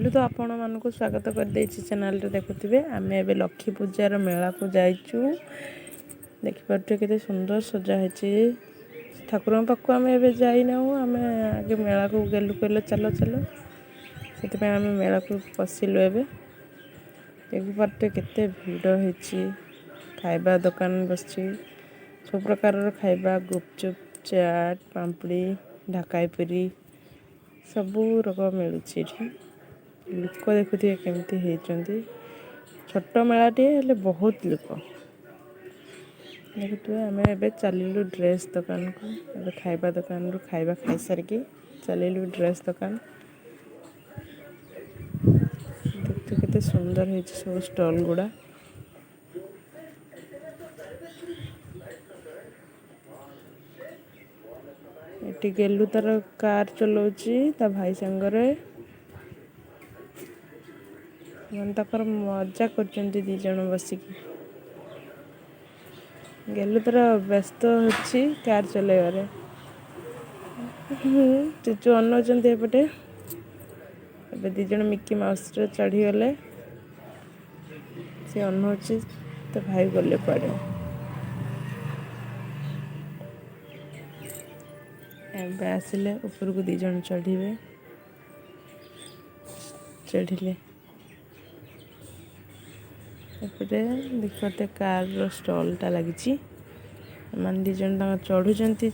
तो आपण मानक स्वागत कर चैनल देखुवे आम ए लक्ष्मी पूजार मेला को जाइचु देखिपे के सुंदर सजा है ठाकुर पाक आम ए जाना आम आगे मेला को गेलु कहले चलो चलो से आम मेला को पशिलु ए देखिपे केते भिड़ है खाइबा दुकान बस सब प्रकार खाइबा गुपचुप चाट पापड़ी ढाकाई पुरी सबू रक मिलूँ लोक देखुए केमती छोट मेलाटे हेल्ले बहुत लोक देखुए आम ए चलू ड्रेस दुकान को ए खाइबा दुकान खाइबा खाई सारिकी चलू ड्रेस दुकान देखते केते सुंदर है सब स्टॉल गुड़ा ये गेलु तार कार चलाउची ता भाई संगरे मन तकर मजा करचंती दी जण बसिकी गेलु तार व्यस्त होची कार चलाइबारे चिचु अनौचंती एपटे ए दी जण मिकी माउस रे चढ़ी गले से अनौची तो भाई गले पड़े एबे आसिले ऊपर को दी जण चढ़ीबे चढ़िले एपटे देखते कार रो स्टॉल टा लगी मान दी जण चढ़ुचंती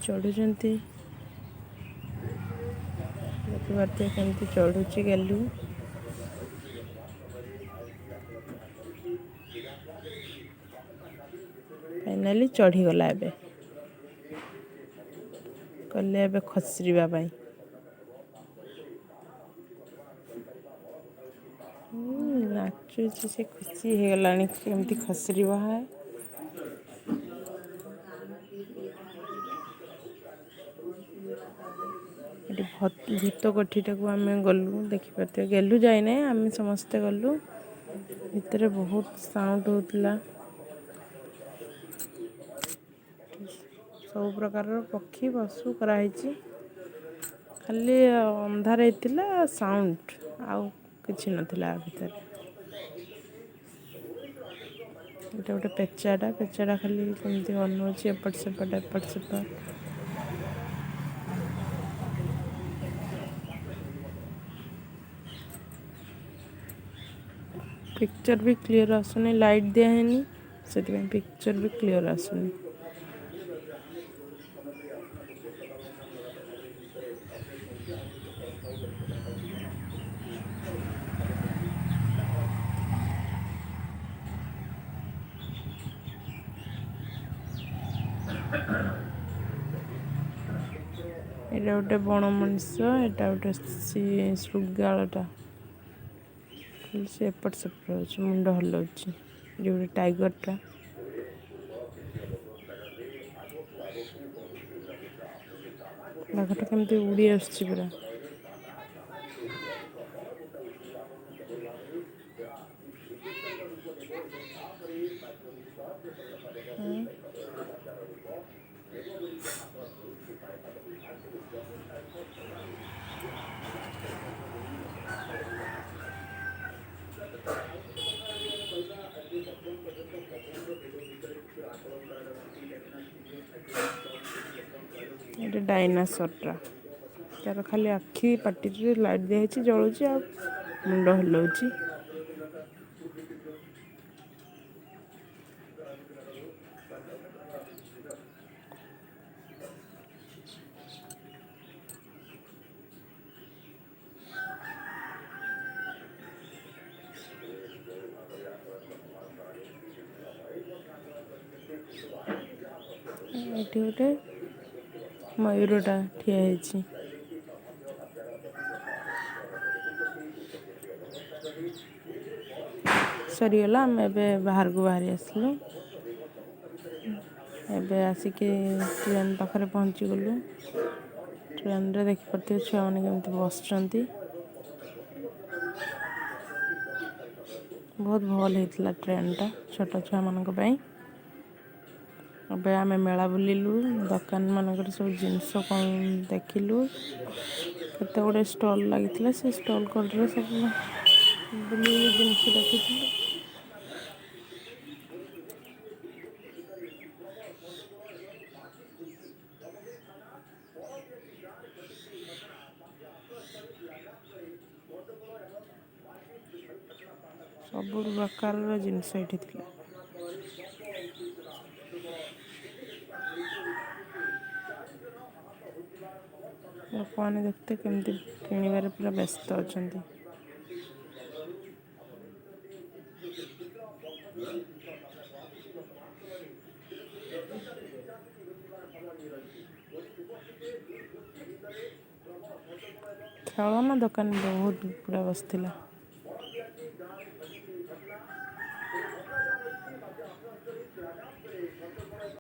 देखते केमती चढ़ुची गेलु फाइनाली चढ़ी गला एबे कले एबे खसरिबा पाई नाचुची से खुशी हो गलानी केमती खसरिबा है भूत कोठीटा को आम गलु देखिपे गेलु जाइना आम समस्ते गलु भितर बहुत साउंड होता सब प्रकार पक्षी पशु कराई खाली अंधार होता साउंड आउ किछि नथिला भीतर एटा गोटे पेचाटा खाली केमती बनौछि एपट सेपट पिक्चर भी क्लियर आसुनी लाइट दिया है से पिक्चर भी क्लियर आसुनी एटा गोटे बण मनुष्य एटा गोटे श्रृगालटा से एपट सेपट मुंड हलाउची ये गोटे टाइगरटा बाघटा केमती उड़ी आसुची पूरा ये डायनासोरटा तार खाली आखि पाटी लाइट दिखाई जलुची आ मुंड हलाउची एठी गोटे मयूरटा ठिया है सरीगला आम ए बाहर को बाहरी आसलु एबे आसिके ट्रेन पाखरे पहुँची गलु ट्रेन रे देखिपे छुआ मैंने केमती बसचंती बहुत भल होता ट्रेन टा छोट छुआ मानक पई अब आम मेला बुलिलु दुकान मानक सब जिनस कौन देखिलु କେତେ ଗୁଡ଼ିଏ ଷ୍ଟଲ୍ ଲାଗିଥିଲା। ସେ ଷ୍ଟଲ୍ କଡ଼ରେ ସବୁ ବୁଲି ଜିନିଷ ଦେଖିଥିଲୁ। ସବୁ ପ୍ରକାରର ଜିନିଷ ଏଠି ଥିଲା। ଲୋକମାନେ ଦେଖତେ କେମିତି କିଣିବାରେ ପୁରା ବ୍ୟସ୍ତ ଅଛନ୍ତି। ଖେଳନା ଦୋକାନ ବହୁତ ପୁରା ବସିଥିଲା।